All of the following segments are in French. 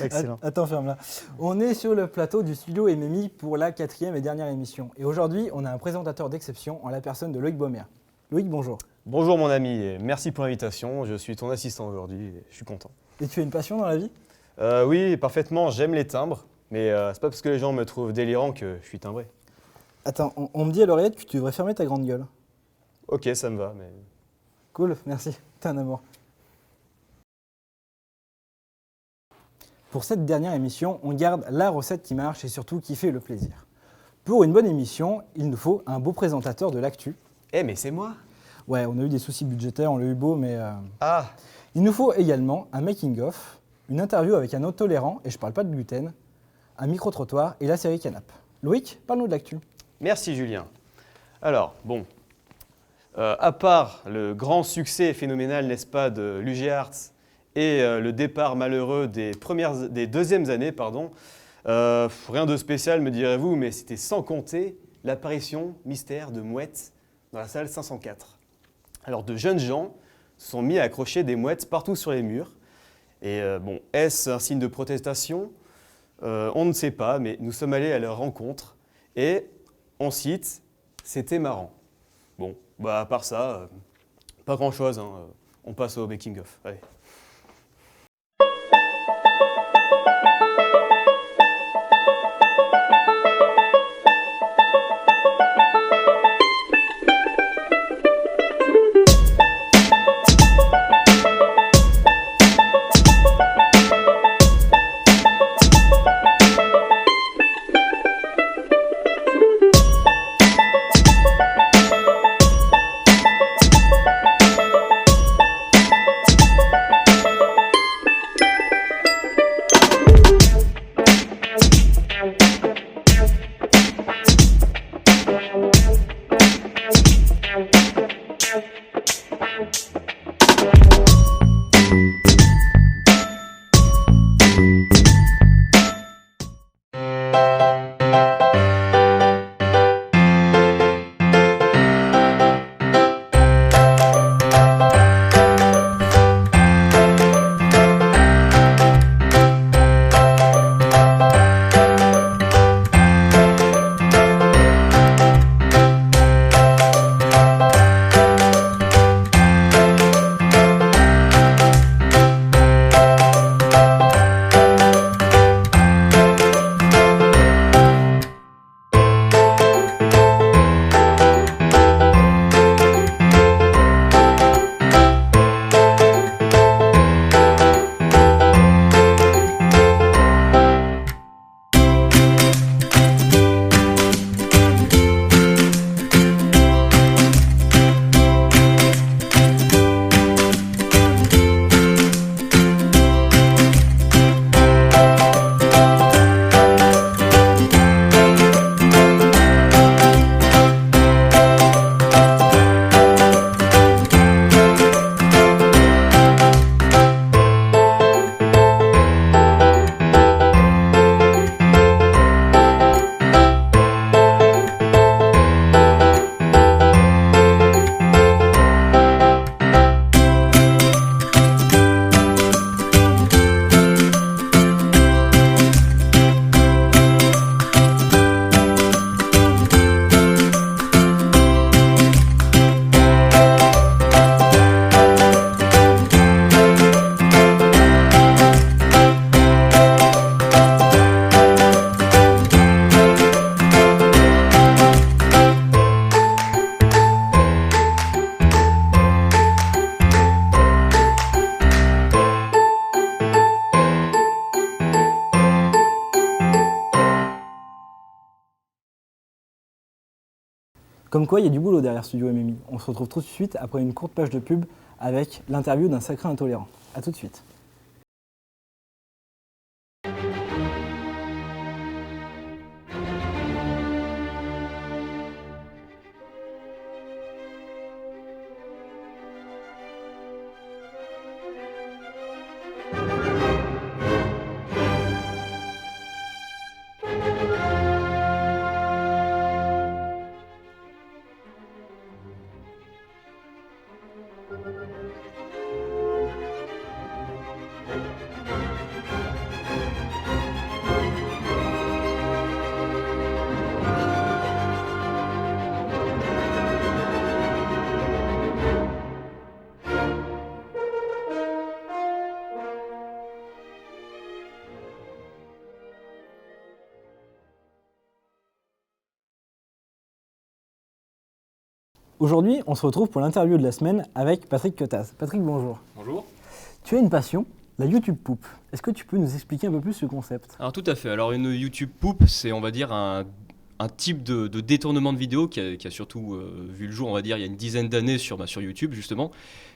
Excellent. Attends, ferme-la. On est sur le plateau du studio MMI pour la 4e et dernière émission. Et aujourd'hui, on a un présentateur d'exception en la personne de Loïc Baumer. Loïc, bonjour. Bonjour mon ami, et merci pour l'invitation. Je suis ton assistant aujourd'hui et je suis content. Et tu as une passion dans la vie? Oui, parfaitement, j'aime les timbres, mais c'est pas parce que les gens me trouvent délirant que je suis timbré. Attends, on me dit à l'oreillette que tu devrais fermer ta grande gueule. Ok, ça me va, mais... Cool, merci. T'es un amour. Pour cette dernière émission, on garde la recette qui marche et surtout qui fait le plaisir. Pour une bonne émission, il nous faut un beau présentateur de l'actu. Eh, mais c'est moi! Ouais, on a eu des soucis budgétaires, on l'a eu beau, mais... Ah! Il nous faut également un making-of, une interview avec un hôte tolérant, et je parle pas de gluten, un micro-trottoir et la série Canap. Loïc, parle-nous de l'actu. Merci Julien. Alors, bon, à part le grand succès phénoménal, n'est-ce pas, de l'UG Arts et le départ malheureux des deuxièmes années, pardon, rien de spécial me direz-vous, mais c'était sans compter l'apparition mystère de mouettes dans la salle 504. Alors de jeunes gens se sont mis à accrocher des mouettes partout sur les murs. Et bon, est-ce un signe de protestation? On ne sait pas, mais nous sommes allés à leur rencontre et on cite, c'était marrant. Bon, bah à part ça, pas grand-chose, hein. On passe au making-of. Allez. Comme quoi, il y a du boulot derrière Studio MMI. On se retrouve tout de suite après une courte page de pub avec l'interview d'un sacré intolérant. A tout de suite. Aujourd'hui, on se retrouve pour l'interview de la semaine avec Patrick Quetaz. Patrick, bonjour. Bonjour. Tu as une passion, la YouTube Poupe. Est-ce que tu peux nous expliquer un peu plus ce concept? Alors tout à fait. Alors une YouTube Poupe, c'est on va dire un type de détournement de vidéo qui a surtout vu le jour, on va dire, il y a une dizaine d'années sur YouTube justement.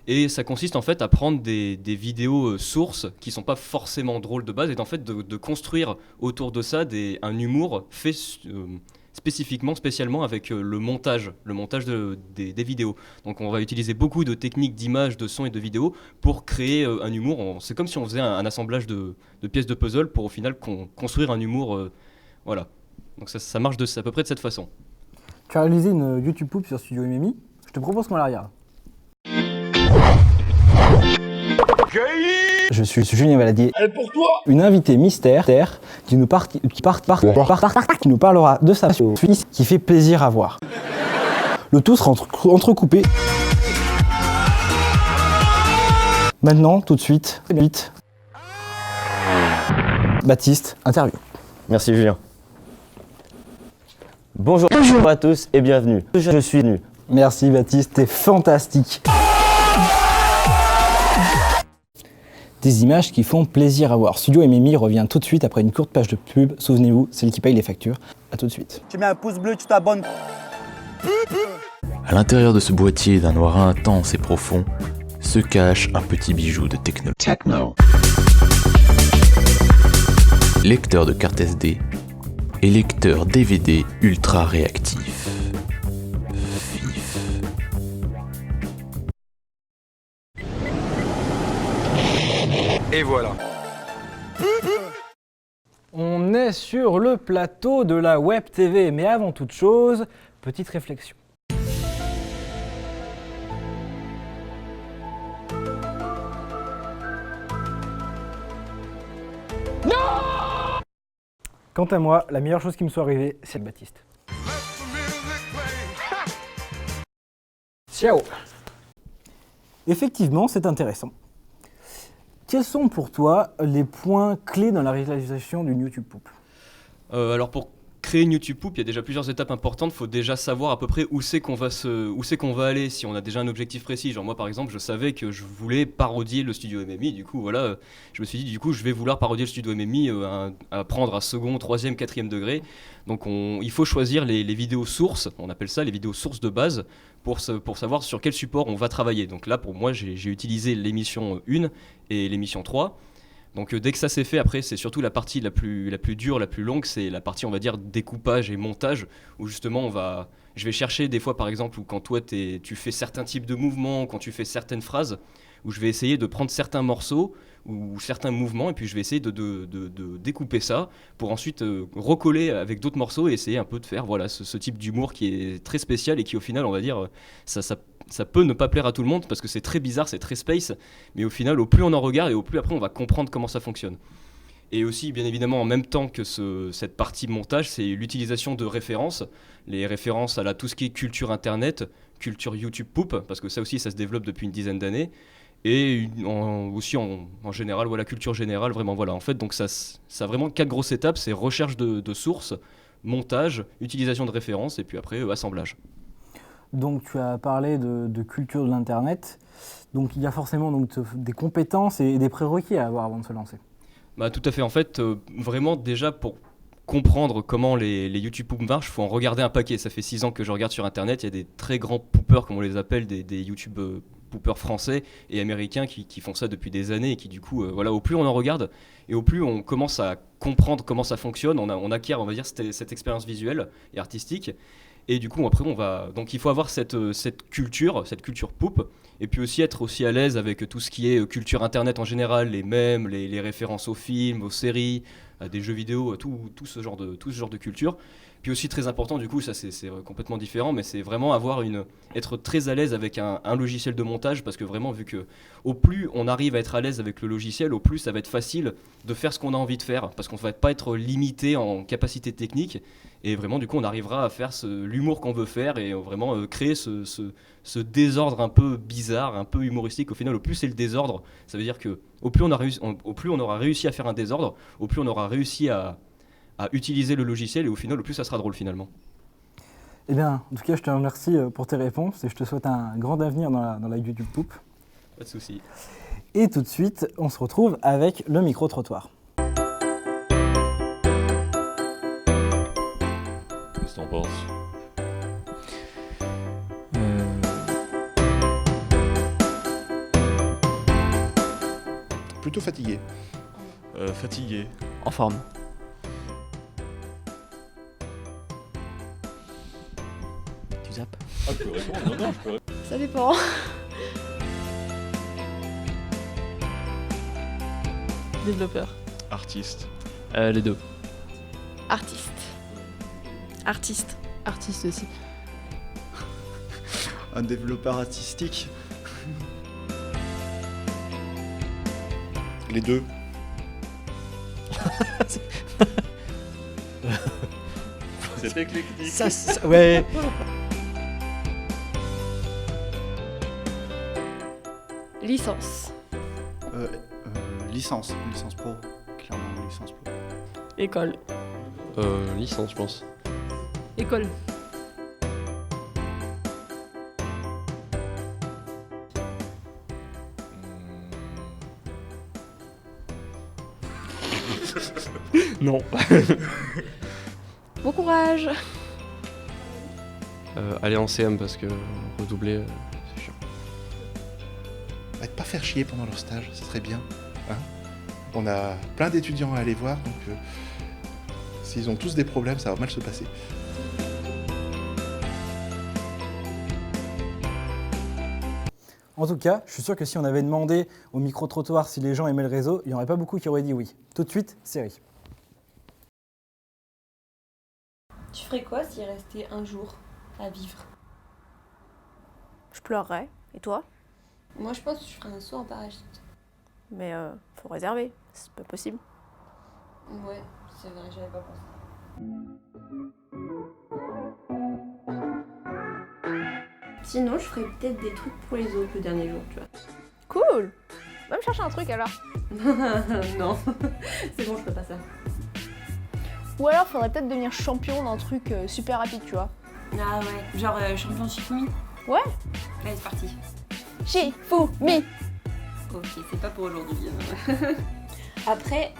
Et ça consiste en fait à prendre des vidéos sources qui sont pas forcément drôles de base et en fait de construire autour de ça un humour fait spécialement avec le montage des vidéos. Donc on va utiliser beaucoup de techniques d'image, de son et de vidéo pour créer un humour. C'est comme si on faisait un assemblage de pièces de puzzle pour au final construire un humour. Voilà. Donc ça marche à peu près de cette façon. Tu as réalisé une YouTube Poupe sur Studio MMI. Je te propose qu'on la regarde. Je suis Julien Valadier. Elle pour toi. Une invitée mystère qui nous parlera de sa passion qui fait plaisir à voir. Le tout sera entrecoupé. Maintenant, tout de suite, Baptiste, interview. Merci Julien. Bonjour à tous et bienvenue. Je suis venu. Merci Baptiste, t'es fantastique. Des images qui font plaisir à voir. Studio MMI revient tout de suite après une courte page de pub. Souvenez-vous, c'est elle qui paye les factures. A tout de suite. Tu mets un pouce bleu, tu t'abonnes. À l'intérieur de ce boîtier d'un noir intense et profond se cache un petit bijou de techno. Lecteur de carte SD et lecteur DVD ultra réactif. Vif. Et voilà. On est sur le plateau de la Web TV, mais avant toute chose, petite réflexion. Quant à moi, la meilleure chose qui me soit arrivée, c'est le Baptiste. Ciao. Effectivement, c'est intéressant. Quels sont pour toi les points clés dans la réalisation d'une YouTube Poupe? Alors pour créer une YouTube Poupe, il y a déjà plusieurs étapes importantes. Il faut déjà savoir à peu près où c'est qu'on va aller, si on a déjà un objectif précis. Genre moi par exemple, je savais que je voulais parodier le studio MMI. Du coup, voilà, je me suis dit, du coup, je vais vouloir parodier le studio MMI à prendre à second, troisième, quatrième degré. Donc il faut choisir les vidéos sources, on appelle ça les vidéos sources de base, pour savoir sur quel support on va travailler. Donc là, pour moi, j'ai utilisé l'émission 1 et l'émission 3. Donc dès que ça c'est fait, après c'est surtout la partie la plus dure, la plus longue, c'est la partie on va dire découpage et montage, où justement je vais chercher des fois par exemple où quand toi tu fais certains types de mouvements, quand tu fais certaines phrases, où je vais essayer de prendre certains morceaux ou certains mouvements et puis je vais essayer de découper ça pour ensuite recoller avec d'autres morceaux et essayer un peu de faire voilà ce type d'humour qui est très spécial et qui au final on va dire ça peut ne pas plaire à tout le monde parce que c'est très bizarre, c'est très space, mais au final au plus on en regarde et au plus après on va comprendre comment ça fonctionne. Et aussi, bien évidemment, en même temps que cette partie montage, c'est l'utilisation de références. Les références à tout ce qui est culture Internet, culture YouTube Poupe, parce que ça aussi, ça se développe depuis une dizaine d'années. Et aussi en général, voilà, culture générale, vraiment, voilà. En fait, donc ça a vraiment 4 grosses étapes. C'est recherche de sources, montage, utilisation de références, et puis après, assemblage. Donc tu as parlé de culture de l'Internet. Donc il y a forcément des compétences et des prérequis à avoir avant de se lancer. Bah, tout à fait. En fait, vraiment, déjà, pour comprendre comment les YouTube Poopers marchent, il faut en regarder un paquet. Ça fait 6 ans que je regarde sur Internet. Il y a des très grands poopers, comme on les appelle, des YouTube poopers français et américains qui font ça depuis des années et qui, du coup, voilà, au plus on en regarde et au plus on commence à comprendre comment ça fonctionne, on acquiert, on va dire, cette expérience visuelle et artistique. Et du coup, après, donc il faut avoir cette culture poupe, et puis aussi être aussi à l'aise avec tout ce qui est culture Internet en général, les mèmes, les références aux films, aux séries, à des jeux vidéo, tout ce genre de culture. Puis aussi très important, du coup, ça c'est complètement différent, mais c'est vraiment être très à l'aise avec un logiciel de montage, parce que vraiment, vu que au plus on arrive à être à l'aise avec le logiciel, au plus ça va être facile de faire ce qu'on a envie de faire, parce qu'on ne va pas être limité en capacité technique, et vraiment, du coup, on arrivera à faire l'humour qu'on veut faire, et vraiment créer ce désordre un peu bizarre, un peu humoristique. Au final, au plus c'est le désordre, ça veut dire que au plus on aura réussi à faire un désordre, au plus on aura réussi à utiliser le logiciel, et au final, au plus ça sera drôle finalement. Eh bien, en tout cas, je te remercie pour tes réponses et je te souhaite un grand avenir dans la YouTube Poupe. Pas de soucis. Et tout de suite, on se retrouve avec le micro-trottoir. Qu'est-ce que t'en penses? Plutôt fatigué. Fatigué. En forme. Tu zappes? Ah, je peux répondre? Non, je peux répondre. Ça dépend. Développeur. Artiste. Les deux. Artiste. Artiste. Artiste aussi. Un développeur artistique. Les deux. C'est éclectique. Ouais. Licence. Licence pro. Clairement, licence pro. École. Licence, je pense. École. Non. Bon courage. Aller en CM parce que redoubler, c'est chiant. Pas faire chier pendant leur stage, ce serait bien. Hein, on a plein d'étudiants à aller voir, donc s'ils ont tous des problèmes, ça va mal se passer. En tout cas, je suis sûr que si on avait demandé au micro-trottoir si les gens aimaient le réseau, il n'y en aurait pas beaucoup qui auraient dit oui. Tout de suite, série. Tu ferais quoi s'il restait un jour à vivre? Je pleurerais. Et toi? Moi, je pense que je ferais un saut en parachute. Mais faut réserver. C'est pas possible. Ouais, c'est vrai, j'avais pas pensé. Sinon, je ferais peut-être des trucs pour les autres le dernier jour, tu vois. Cool. Va me chercher un truc alors. Non, c'est bon, je fais pas ça. Ou alors faudrait peut-être devenir champion d'un truc super rapide, tu vois. Ah ouais, genre champion de Shifumi. Ouais. Allez, c'est parti. Shifumi. Ok, c'est pas pour aujourd'hui. Après,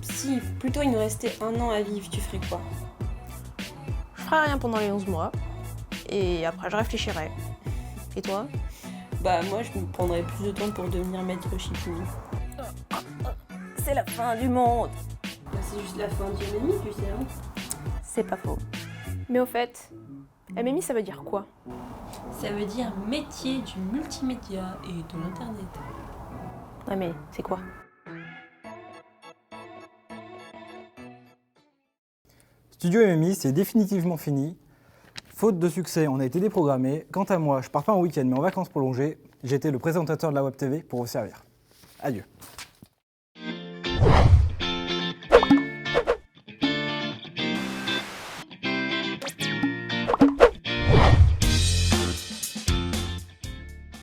si plutôt il nous restait 1 an à vivre, tu ferais quoi? Je ferais rien pendant les 11 mois. Et après, je réfléchirais. Et toi? Bah moi, je me prendrais plus de temps pour devenir maître Shifumi. C'est la fin du monde. Bah, c'est juste la fin du MMI, tu sais. Hein. C'est pas faux. Mais au fait, MMI, ça veut dire quoi? Ça veut dire métier du multimédia et de l'internet. Ouais, mais c'est quoi? Studio MMI, c'est définitivement fini. Faute de succès, on a été déprogrammé. Quant à moi, je pars pas en week-end mais en vacances prolongées. J'étais le présentateur de la Web TV pour vous servir. Adieu.